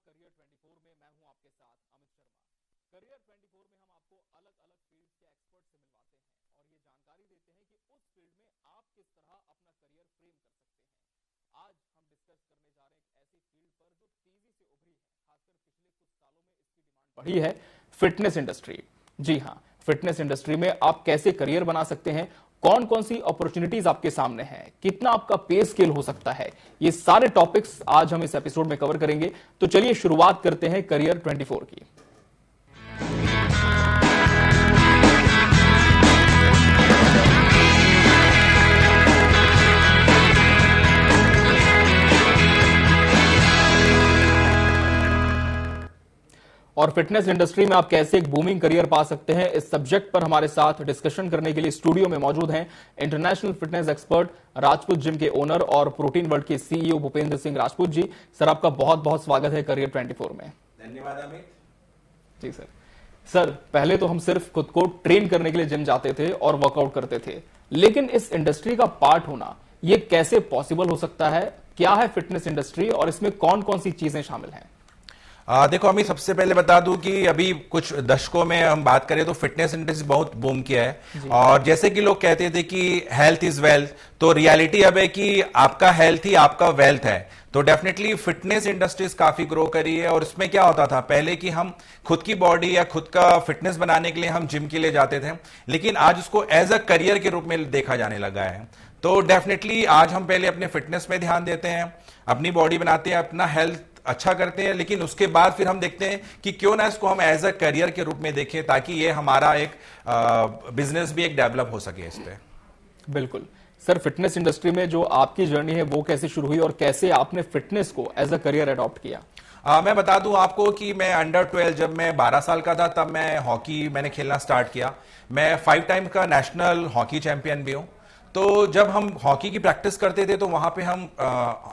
Career 24 में मैं हूं आपके साथ अमित शर्मा। करियर 24 में हम आपको अलग अलग फील्ड के एक्सपर्ट से मिलवाते हैं और ये जानकारी देते हैं कि उस फील्ड में आप किस तरह अपना करियर फ्रेम कर सकते हैं। आज हम डिस्कस करने जा रहे हैं एक ऐसी फील्ड पर जो तेजी से उभरी है, खासकर पिछले कुछ सालों में इसकी डिमांड बढ़ी है, फिटनेस इंडस्ट्री। जी हाँ, फिटनेस इंडस्ट्री में आप कैसे करियर बना सकते हैं, कौन कौन सी अपॉर्चुनिटीज आपके सामने हैं, कितना आपका पे स्केल हो सकता है, ये सारे टॉपिक्स आज हम इस एपिसोड में कवर करेंगे। तो चलिए शुरुआत करते हैं करियर 24 की। और फिटनेस इंडस्ट्री में आप कैसे एक बूमिंग करियर पा सकते हैं, इस सब्जेक्ट पर हमारे साथ डिस्कशन करने के लिए स्टूडियो में मौजूद हैं international fitness expert, Rajput gym के ओनर और प्रोटीन वर्ल्ड के सीईओ भूपेंद्र सिंह राजपूत जी। सर, आपका बहुत बहुत स्वागत है करियर 24 में। धन्यवाद अमित जी सर, पहले तो हम सिर्फ खुद को ट्रेन करने के लिए जिम जाते थे और वर्कआउट करते थे, लेकिन इस इंडस्ट्री का पार्ट होना ये कैसे पॉसिबल हो सकता है? क्या है फिटनेस इंडस्ट्री और इसमें कौन कौन सी चीजें शामिल हैं? देखो अमित, सबसे पहले बता दूं कि अभी कुछ दशकों में हम बात करें तो फिटनेस इंडस्ट्री बहुत बूम किया है। और जैसे कि लोग कहते थे कि हेल्थ इज वेल्थ, तो रियलिटी अब है कि आपका हेल्थ ही आपका वेल्थ है। तो डेफिनेटली फिटनेस इंडस्ट्रीज काफी ग्रो करी है। और इसमें क्या होता था पहले कि हम खुद की बॉडी या खुद का फिटनेस बनाने के लिए हम जिम के लिए जाते थे, लेकिन आज उसको एज अ करियर के रूप में देखा जाने लगा है। तो डेफिनेटली आज हम पहले अपने फिटनेस पे ध्यान देते हैं, अपनी बॉडी बनाते हैं, अपना हेल्थ अच्छा करते हैं, लेकिन उसके बाद फिर हम देखते हैं कि क्यों ना इसको हम एज अ करियर के रूप में देखें, ताकि ये हमारा एक बिजनेस भी एक डेवलप हो सके इस पे। बिल्कुल सर, फिटनेस इंडस्ट्री में जो आपकी जर्नी है वो कैसे शुरू हुई और कैसे आपने फिटनेस को एज अ करियर अडॉप्ट किया? मैं बता दूं आपको कि मैं अंडर 12 जब मैं 12 साल का था तब मैं हॉकी मैंने खेलना स्टार्ट किया। मैं 5 टाइम का नेशनल हॉकी चैंपियन भी हूं। तो जब हम हॉकी की प्रैक्टिस करते थे तो वहां पे हम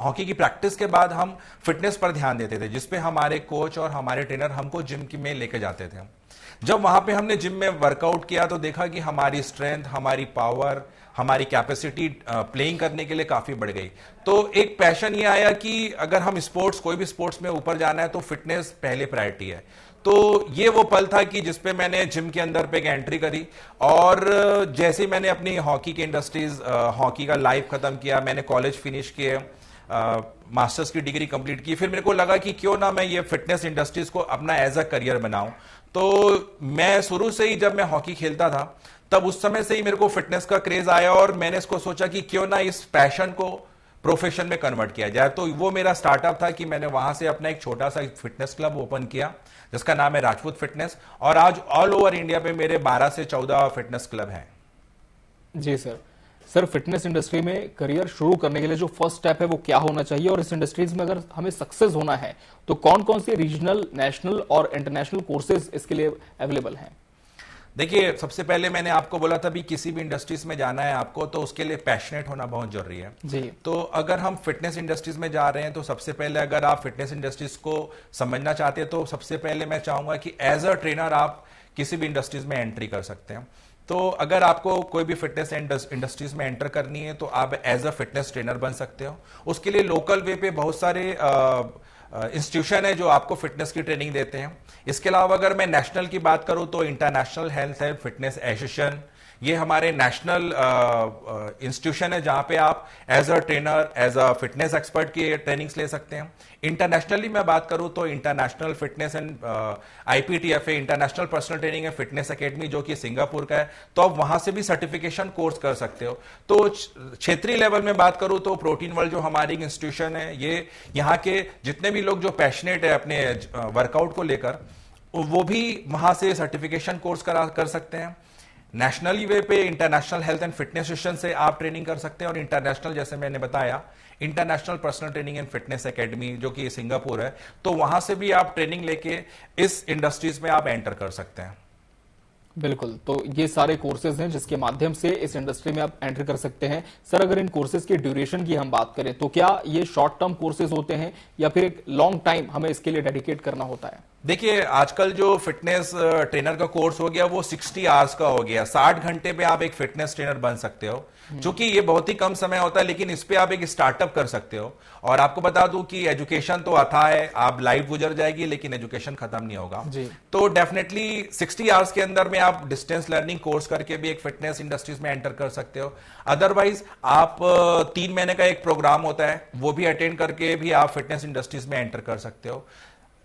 हॉकी की प्रैक्टिस के बाद हम फिटनेस पर ध्यान देते थे, जिसपे हमारे कोच और हमारे ट्रेनर हमको जिम में लेके जाते थे। जब वहां पे हमने जिम में वर्कआउट किया तो देखा कि हमारी स्ट्रेंथ, हमारी पावर, हमारी कैपेसिटी प्लेइंग करने के लिए काफी बढ़ गई। तो एक पैशन ये आया कि अगर हम स्पोर्ट्स, कोई भी स्पोर्ट्स में ऊपर जाना है तो फिटनेस पहले प्रायोरिटी है। तो ये वो पल था कि जिसपे मैंने जिम के अंदर पे एक एंट्री करी। और जैसे ही मैंने अपनी हॉकी की इंडस्ट्रीज, हॉकी का लाइफ खत्म किया, मैंने कॉलेज फिनिश किए, मास्टर्स की डिग्री कंप्लीट की, फिर मेरे को लगा कि क्यों ना मैं ये फिटनेस इंडस्ट्रीज को अपना एज अ करियर बनाऊं। तो मैं शुरू से ही जब मैं हॉकी खेलता था तब उस समय से ही मेरे को फिटनेस का क्रेज आया और मैंने इसको सोचा कि क्यों ना इस पैशन को प्रोफेशन में कन्वर्ट किया जाए। तो वो मेरा स्टार्टअप था कि मैंने वहां से अपना एक छोटा सा फिटनेस क्लब ओपन किया जिसका नाम है राजपूत फिटनेस। और आज ऑल ओवर इंडिया पे मेरे 12 से 14 फिटनेस क्लब हैं। जी सर, फिटनेस इंडस्ट्री में करियर शुरू करने के लिए जो फर्स्ट स्टेप है वो क्या होना चाहिए और इस इंडस्ट्रीज में अगर हमें सक्सेस होना है तो कौन कौन से रीजनल, नेशनल और इंटरनेशनल कोर्सेज इसके लिए अवेलेबल हैं? देखिए, सबसे पहले मैंने आपको बोला था भी किसी भी इंडस्ट्रीज में जाना है आपको तो उसके लिए पैशनेट होना बहुत जरूरी है जी। तो अगर हम फिटनेस इंडस्ट्रीज में जा रहे हैं तो सबसे पहले अगर आप फिटनेस इंडस्ट्रीज को समझना चाहते हैं तो सबसे पहले मैं चाहूंगा कि एज अ ट्रेनर आप किसी भी इंडस्ट्रीज में एंट्री कर सकते हैं। तो अगर आपको कोई भी फिटनेस इंडस्ट्रीज में एंटर करनी है तो आप एज अ फिटनेस ट्रेनर बन सकते हो। उसके लिए लोकल वे पे बहुत सारे इंस्टीट्यूशन है जो आपको फिटनेस की ट्रेनिंग देते हैं। इसके अलावा अगर मैं नेशनल की बात करूं तो international health and fitness association, ये हमारे नेशनल इंस्टीट्यूशन है जहां पे आप as a trainer, as a fitness expert की ट्रेनिंग्स ले सकते हैं। इंटरनेशनली मैं बात करूं तो international fitness and IPTFA, international personal training and fitness academy, जो कि सिंगापुर का है, तो आप वहां से भी सर्टिफिकेशन कोर्स कर सकते हो। तो क्षेत्रीय लेवल में बात करूं तो प्रोटीन वर्ल्ड जो हमारी इंस्टीट्यूशन है, ये यहाँ के जितने भी लोग जो पैशनेट है अपने वर्कआउट को लेकर, वो भी वहां से सर्टिफिकेशन कोर्स कर सकते हैं। नेशनली वे पे international health and fitness session से आप ट्रेनिंग कर सकते हैं। और इंटरनेशनल, जैसे मैंने बताया, international personal training and fitness academy जो कि सिंगापुर है, तो वहां से भी आप ट्रेनिंग लेके इस इंडस्ट्रीज में आप एंटर कर सकते हैं। बिल्कुल, तो ये सारे कोर्सेज हैं जिसके माध्यम से इस इंडस्ट्री में आप एंटर कर सकते हैं। सर, अगर इन कोर्सेज की ड्यूरेशन की हम बात करें तो क्या ये शॉर्ट टर्म कोर्सेज होते हैं या फिर एक लॉन्ग टाइम हमें इसके लिए डेडिकेट करना होता है? देखिए आजकल जो फिटनेस ट्रेनर का कोर्स हो गया वो 60 आवर्स का हो गया। 60 घंटे पे आप एक फिटनेस ट्रेनर बन सकते हो, जो कि ये बहुत ही कम समय होता है, लेकिन इस पे आप एक स्टार्टअप कर सकते हो। और आपको बता दूं कि एजुकेशन तो अथाह है, आप लाइफ गुजर जाएगी लेकिन एजुकेशन खत्म नहीं होगा। जी। तो डेफिनेटली 60 आवर्स के अंदर में आप डिस्टेंस लर्निंग कोर्स करके भी एक फिटनेस इंडस्ट्रीज में एंटर कर सकते हो। अदरवाइज आप 3 महीने का एक प्रोग्राम होता है, वो भी अटेंड करके भी आप फिटनेस इंडस्ट्रीज में एंटर कर सकते हो।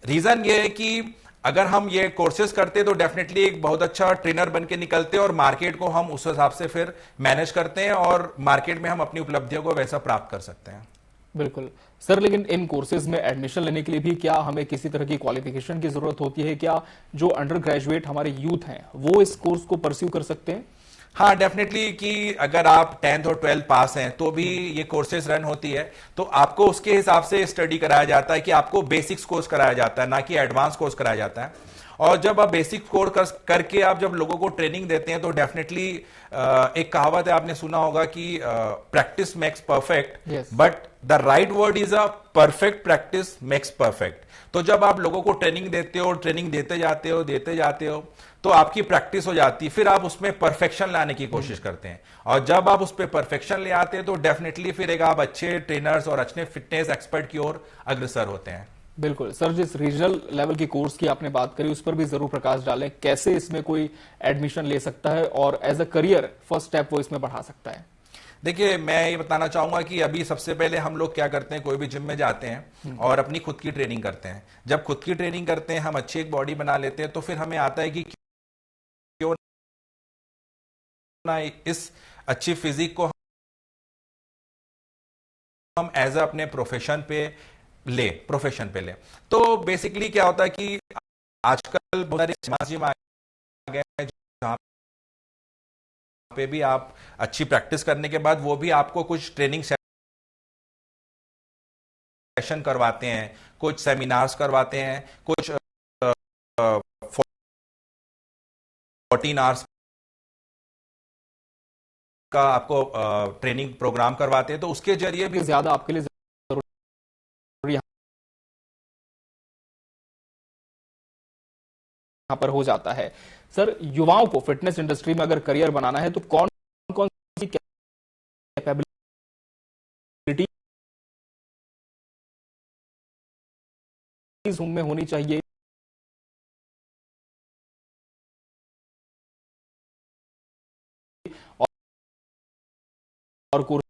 रीजन ये है कि अगर हम ये कोर्सेज करते तो डेफिनेटली एक बहुत अच्छा ट्रेनर बन के निकलते हैं और मार्केट को हम उस हिसाब से फिर मैनेज करते हैं और मार्केट में हम अपनी उपलब्धियों को वैसा प्राप्त कर सकते हैं। बिल्कुल सर, लेकिन इन कोर्सेज में एडमिशन लेने के लिए भी क्या हमें किसी तरह की क्वालिफिकेशन की जरूरत होती है? क्या जो अंडर ग्रेजुएट हमारे यूथ हैं वो इस कोर्स को परस्यू कर सकते हैं? हाँ डेफिनेटली, कि अगर आप 10th और 12th पास हैं तो भी ये कोर्सेज रन होती है, तो आपको उसके हिसाब से स्टडी कराया जाता है कि आपको बेसिक्स कोर्स कराया जाता है, ना कि एडवांस कोर्स कराया जाता है। और जब आप बेसिक कोर्स करके आप जब लोगों को ट्रेनिंग देते हैं तो डेफिनेटली एक कहावत है, आपने सुना होगा कि practice makes perfect, but the right word is a perfect practice makes perfect. तो जब आप लोगों को ट्रेनिंग देते हो, ट्रेनिंग देते जाते हो तो आपकी प्रैक्टिस हो जाती है, फिर आप उसमें परफेक्शन लाने की कोशिश करते हैं। और जब आप उस पर परफेक्शन ले आते हैं तो डेफिनेटली फिर एक आप अच्छे ट्रेनर्स और अच्छे फिटनेस एक्सपर्ट की ओर अग्रसर होते हैं। बिल्कुल सर, जिस रीजनल लेवल की कोर्स की आपने बात करी उस पर भी जरूर प्रकाश डालें। कैसे इसमें कोई एडमिशन ले सकता है और as a career first step वो इसमें बढ़ा सकता है? देखिए मैं ये बताना चाहूंगा कि अभी सबसे पहले हम लोग क्या करते हैं, कोई भी जिम में जाते हैं और अपनी खुद की ट्रेनिंग करते हैं। जब खुद की ट्रेनिंग करते हैं, हम अच्छी एक बॉडी बना लेते हैं, तो फिर हमें आता है कि क्यों ना इस अच्छी फिजिक को हम एज अ अपने प्रोफेशन पे ले। तो बेसिकली क्या होता है कि आजकल बहुत सारे जिम आ गए हैं जहाँ पे भी आप अच्छी प्रैक्टिस करने के बाद वो भी आपको कुछ ट्रेनिंग सेशन करवाते हैं, कुछ सेमिनार्स करवाते हैं, कुछ 14 आवर्स का आपको ट्रेनिंग प्रोग्राम करवाते हैं, तो उसके जरिए भी ज्यादा आपके लिए जरूरी यहाँ पर हो जाता है। सर, युवाओं को फिटनेस इंडस्ट्री में अगर करियर बनाना है तो कौन कौन सी कैपेबिलिटीज उनमें होनी चाहिए और कोर्सेज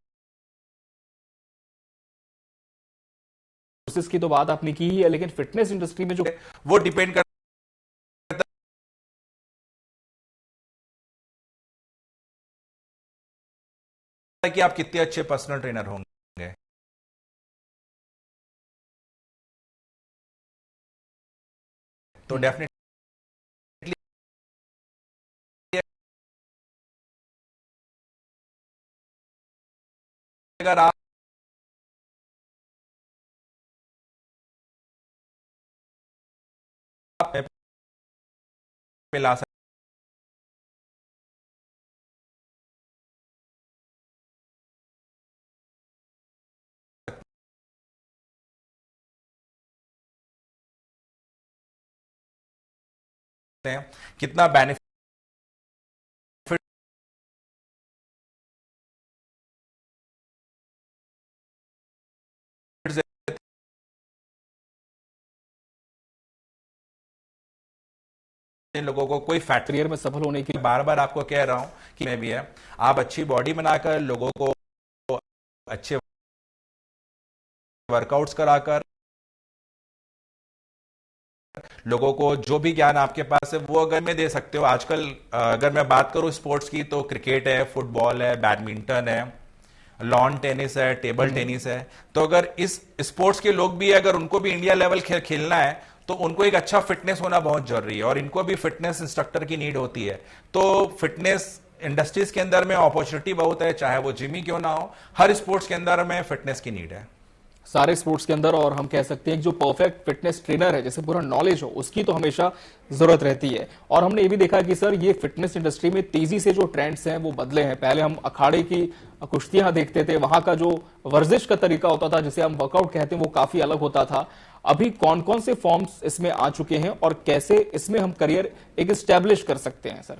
की तो बात आपने की ही है, लेकिन फिटनेस इंडस्ट्री में जो वो डिपेंड करता है कि आप कितने अच्छे पर्सनल ट्रेनर होंगे। तो डेफिनेटली अगर आप पे ला सकते हैं, कितना बेनिफिट इन लोगों को कोई फैट करियर में सफल होने की बार बार आपको कह रहा हूं कि मैं भी है, आप अच्छी बॉडी बनाकर लोगों को अच्छे वर्कआउट्स कराकर लोगों को जो भी ज्ञान आपके पास है वो अगर मैं दे सकते हो। आजकल अगर मैं बात करूं स्पोर्ट्स की तो क्रिकेट है, फुटबॉल है, बैडमिंटन है, लॉन टेनिस है, टेबल टेनिस है। तो अगर इस स्पोर्ट्स के लोग भी अगर उनको भी इंडिया लेवल खेलना है तो उनको एक अच्छा फिटनेस होना बहुत जरूरी है और इनको भी फिटनेस इंस्ट्रक्टर की नीड होती है। तो फिटनेस इंडस्ट्रीज के अंदर में अपॉर्चुनिटी बहुत है, चाहे वो जिम ही क्यों ना हो, हर स्पोर्ट्स के अंदर में फिटनेस की नीड है, सारे स्पोर्ट्स के अंदर। और हम कह सकते हैं कि जो परफेक्ट फिटनेस ट्रेनर है, जैसे पूरा नॉलेज हो, उसकी तो हमेशा जरूरत रहती है। और हमने ये भी देखा कि सर ये फिटनेस इंडस्ट्री में तेजी से जो ट्रेंड्स हैं वो बदले हैं। पहले हम अखाड़े की कुश्तियां देखते थे, वहां का जो वर्जिश का तरीका होता था, जिसे हम वर्कआउट कहते हैं, वो काफी अलग होता था। अभी कौन कौन से फॉर्म्स इसमें आ चुके हैं और कैसे इसमें हम करियर एक स्टैब्लिश कर सकते हैं सर?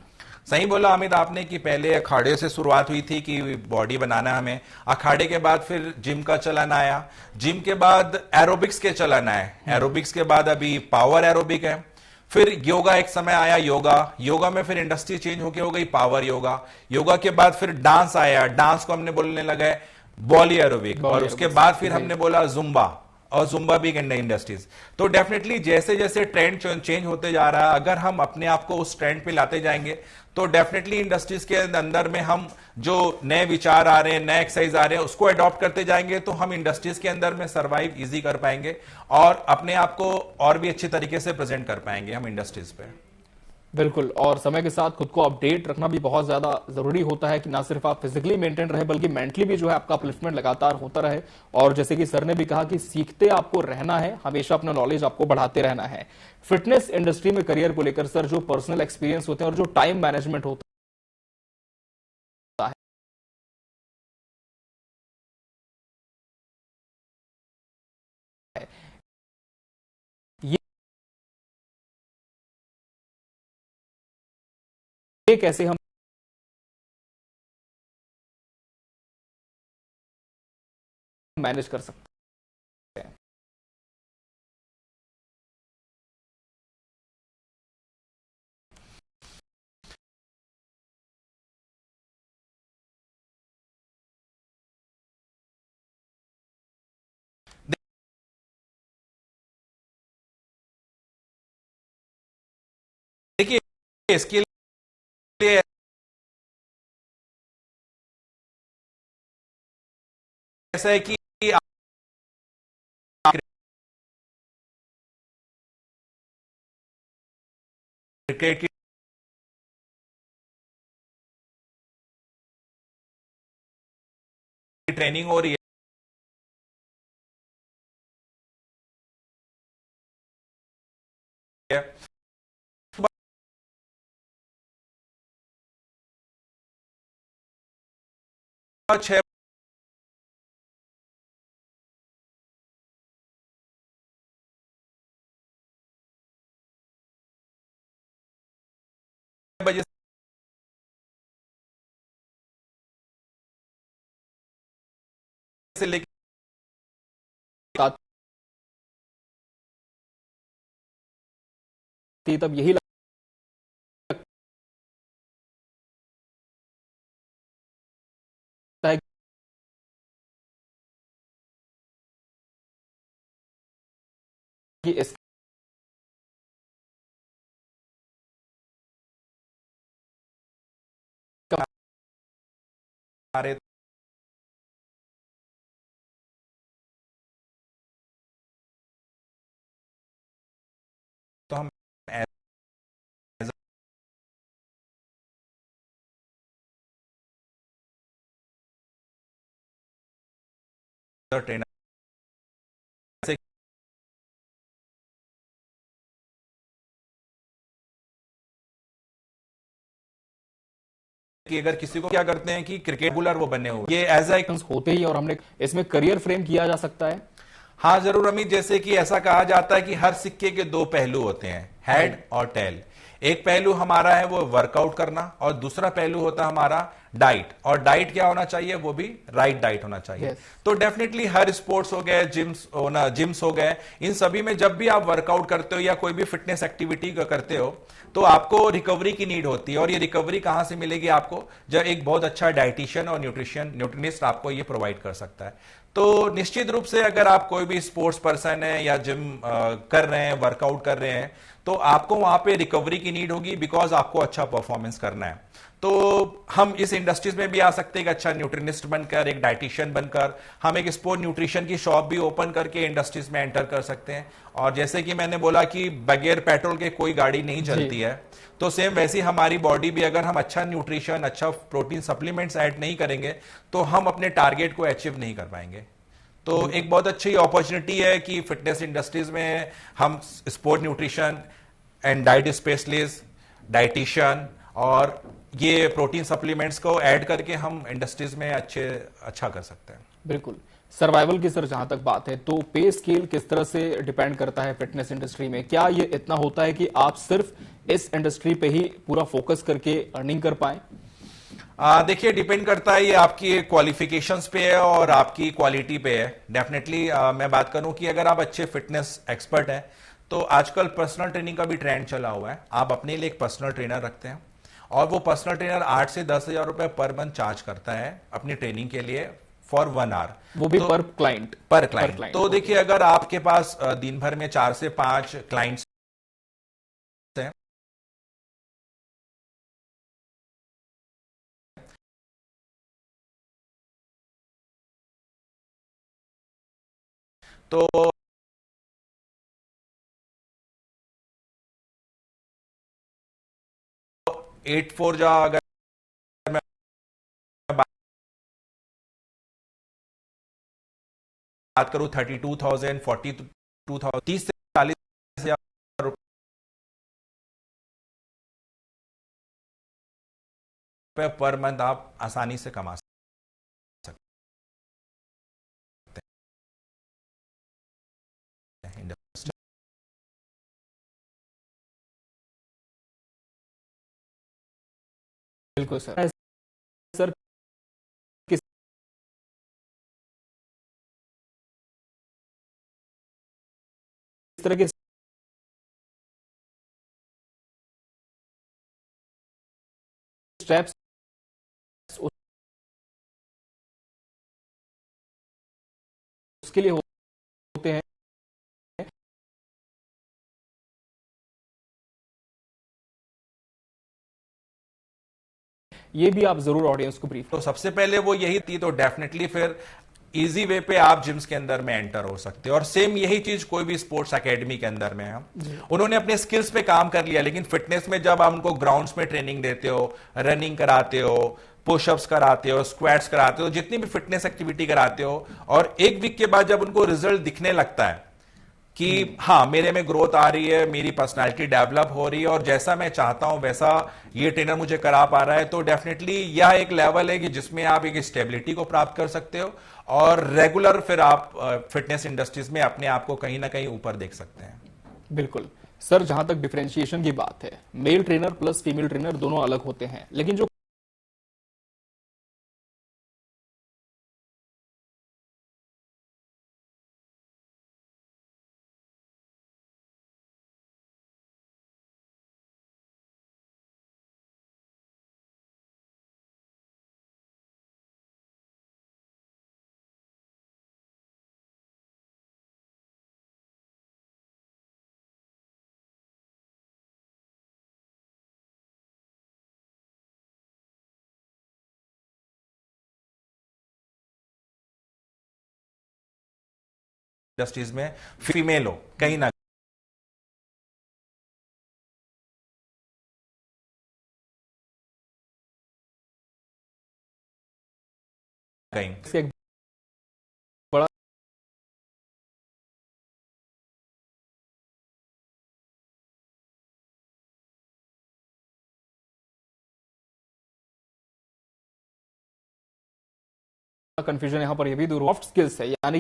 सही बोला अमित आपने कि पहले अखाड़े से शुरुआत हुई थी कि बॉडी बनाना हमें, अखाड़े के बाद फिर जिम का चलन आया, जिम के बाद एरोबिक्स के चलन आए, एरोबिक्स के बाद अभी पावर एरोबिक है, फिर योगा एक समय आया, योगा में फिर इंडस्ट्री चेंज होके हो गई पावर योगा के बाद फिर डांस आया, डांस को हमने बोलने लगा बॉली एरोबिक, और उसके बाद फिर हमने बोला जुम्बा, और जुम्बा भी इंडस्ट्रीज। तो डेफिनेटली जैसे जैसे ट्रेंड चेंज होते जा रहा है, अगर हम अपने आप को उस ट्रेंड पे लाते जाएंगे तो डेफिनेटली इंडस्ट्रीज के अंदर में हम जो नए विचार आ रहे हैं, नए एक्सरसाइज आ रहे हैं, उसको अडॉप्ट करते जाएंगे तो हम इंडस्ट्रीज के अंदर में सर्वाइव इजी कर पाएंगे और अपने आप को और भी अच्छे तरीके से प्रेजेंट कर पाएंगे हम इंडस्ट्रीज पे। बिल्कुल, और समय के साथ खुद को अपडेट रखना भी बहुत ज्यादा जरूरी होता है कि ना सिर्फ आप फिजिकली मेंटेन रहे बल्कि मेंटली भी जो है आपका अपलिफ्टमेंट लगातार होता रहे। और जैसे कि सर ने भी कहा कि सीखते आपको रहना है, हमेशा अपना नॉलेज आपको बढ़ाते रहना है। फिटनेस इंडस्ट्री में करियर को लेकर सर जो पर्सनल एक्सपीरियंस होते हैं और जो टाइम मैनेजमेंट होता है, ये कैसे हम मैनेज कर सकते हैं? देखिए इसके लिए ऐसा है कि क्रिकेट की ट्रेनिंग हो रही है, 6 बजे से लेकर तब यही लगता है कि इसके हमारे तो हम एज अ ट्रेनर कि अगर किसी को क्या करते हैं कि क्रिकेट बुलर वो बने हुए, ये एज ए होते ही और हमने इसमें करियर फ्रेम किया जा सकता है। हाँ जरूर अमित, जैसे कि ऐसा कहा जाता है कि हर सिक्के के दो पहलू होते हैं, हेड और टेल। एक पहलू हमारा है वो वर्कआउट करना और दूसरा पहलू होता है हमारा डाइट। और डाइट क्या होना चाहिए, वो भी राइट डाइट होना चाहिए। तो डेफिनेटली हर स्पोर्ट्स हो गए, जिम्स हो गए, इन सभी में जब भी आप वर्कआउट करते हो या कोई भी फिटनेस एक्टिविटी करते हो तो आपको रिकवरी की नीड होती है। और ये रिकवरी कहां से मिलेगी आपको, जब एक बहुत अच्छा डाइटिशियन और न्यूट्रिनिस्ट आपको ये प्रोवाइड कर सकता है। तो निश्चित रूप से अगर आप कोई भी स्पोर्ट्स पर्सन है या जिम कर रहे हैं, वर्कआउट कर रहे हैं, तो आपको वहां पे रिकवरी की नीड होगी, बिकॉज आपको अच्छा परफॉर्मेंस करना है। तो हम इस इंडस्ट्रीज में भी आ सकते हैं एक अच्छा न्यूट्रिनिस्ट बनकर, एक डाइटिशियन बनकर हम एक स्पोर्ट न्यूट्रिशन की शॉप भी ओपन करके इंडस्ट्रीज में एंटर कर सकते हैं। और जैसे कि मैंने बोला कि बगैर पेट्रोल के कोई गाड़ी नहीं चलती है, तो सेम वैसी हमारी बॉडी भी, अगर हम अच्छा न्यूट्रिशन, अच्छा प्रोटीन सप्लीमेंट्स ऐड नहीं करेंगे तो हम अपने टारगेट को अचीव नहीं कर पाएंगे। तो एक बहुत अच्छी अपॉर्चुनिटी है कि फिटनेस इंडस्ट्रीज में हम sport nutrition and diet specialist, dietitian और ये प्रोटीन सप्लीमेंट्स को ऐड करके हम इंडस्ट्रीज में अच्छा कर सकते हैं। बिल्कुल, सर्वाइवल की सर जहां तक बात है तो पे स्केल किस तरह से डिपेंड करता है फिटनेस इंडस्ट्री में? क्या ये इतना होता है कि आप सिर्फ इस इंडस्ट्री पे ही पूरा फोकस करके अर्निंग कर पाए? देखिए, डिपेंड करता है, ये आपकी क्वालिफिकेशंस पे है और आपकी क्वालिटी पे है। डेफिनेटली मैं बात करूं कि अगर आप अच्छे फिटनेस एक्सपर्ट हैं तो आजकल पर्सनल ट्रेनिंग का भी ट्रेंड चला हुआ है। आप अपने लिए एक पर्सनल ट्रेनर रखते हैं और वो पर्सनल ट्रेनर 8 से 10 हजार रुपए पर मंथ चार्ज करता है अपनी ट्रेनिंग के लिए फॉर 1 आवर। वो भी तो पर क्लाइंट? पर क्लाइंट। तो ओके। देखिए, अगर आपके पास दिन भर में 4 से 5 क्लाइंट्स हैं तो 8 4 जा, अगर मैं बात करूं 32,000 42,000 30 से 40 हजार रुपए पर मंथ आप आसानी से कमा सकते हैं इंडस्ट्री। बिल्कुल सर। सर किस तरह के स्टेप्स उसके लिए होते हैं? ये भी आप जरूर ऑडियंस को ब्रीफ। तो सबसे पहले वो यही थी, तो डेफिनेटली फिर इजी वे पे आप जिम्स के अंदर में एंटर हो सकते हो। और सेम यही चीज कोई भी स्पोर्ट्स एकेडमी के अंदर में है। उन्होंने अपने स्किल्स पे काम कर लिया, लेकिन फिटनेस में जब आप उनको ग्राउंड्स में ट्रेनिंग देते हो, रनिंग कराते हो, पुशअप्स कराते हो, स्क्वाट्स कराते हो, जितनी भी फिटनेस एक्टिविटी कराते हो, और एक वीक के बाद जब उनको रिजल्ट दिखने लगता है कि हाँ, मेरे में ग्रोथ आ रही है, मेरी पर्सनालिटी डेवलप हो रही है और जैसा मैं चाहता हूं वैसा ये ट्रेनर मुझे करा पा रहा है, तो डेफिनेटली यह एक लेवल है कि जिसमें आप एक स्टेबिलिटी को प्राप्त कर सकते हो और रेगुलर फिर आप फिटनेस इंडस्ट्रीज में अपने आप को कहीं ना कहीं ऊपर देख सकते हैं। बिल्कुल सर। जहां तक डिफरेंशिएशन की बात है, male trainer plus female trainer दोनों अलग होते हैं, लेकिन जो इंडस्ट्रीज में फीमेल हो कहीं ना कहीं। से एक बड़ा कंफ्यूजन यहां पर यह भी दूर सॉफ्ट स्किल्स है, यानी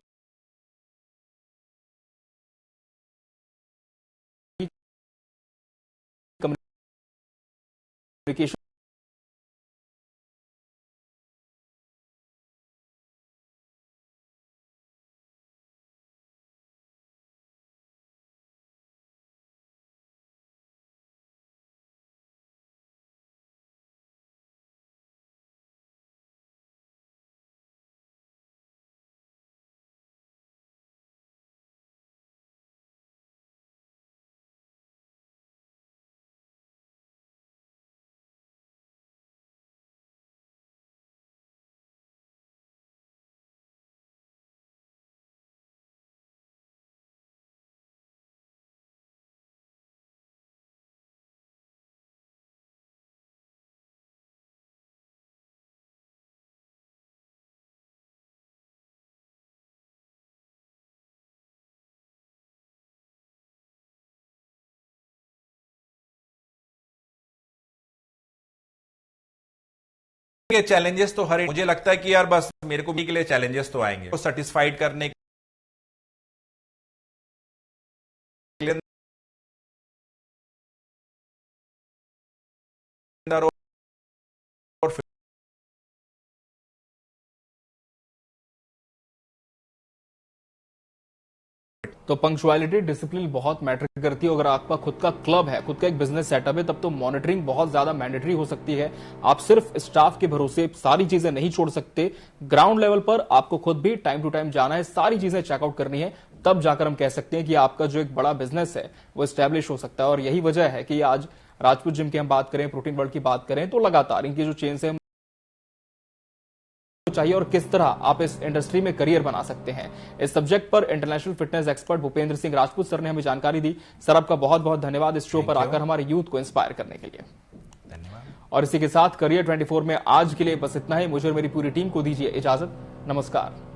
कम्युनिकेशन ये चैलेंजेस तो मुझे लगता है कि यार बस मेरे को भी के लिए चैलेंजेस तो आएंगे, तो सेटिस्फाइड करने के लिए अंदर और तो पंक्चुअलिटी, डिसिप्लिन बहुत मैटर करती है। अगर आपका खुद का क्लब है, खुद का एक बिजनेस सेटअप है, तब तो मॉनिटरिंग बहुत ज्यादा मैंडेटरी हो सकती है। आप सिर्फ स्टाफ के भरोसे सारी चीजें नहीं छोड़ सकते। ग्राउंड लेवल पर आपको खुद भी टाइम टू टाइम जाना है, सारी चीजें चेकआउट करनी है, तब जाकर हम कह सकते हैं कि आपका जो एक बड़ा बिजनेस है वो स्टैब्लिश हो सकता है। और यही वजह है कि आज राजपूत जिम की हम बात करें, प्रोटीन वर्ल्ड की बात करें, तो लगातार इनकी जो चेन है चाहिए और किस तरह आप इस इंडस्ट्री में करियर बना सकते हैं। इस सब्जेक्ट पर international fitness expert Bhupendra Singh Rajput sir ने हमें जानकारी दी। सर, आपका बहुत बहुत धन्यवाद इस शो पर आकर हमारे यूथ को इंस्पायर करने के लिए। धन्यवाद। और इसी के साथ करियर 24 में आज के लिए बस इतना ही। मुझे और मेरी पूरी टीम को दीजिए इजाजत। नमस्कार।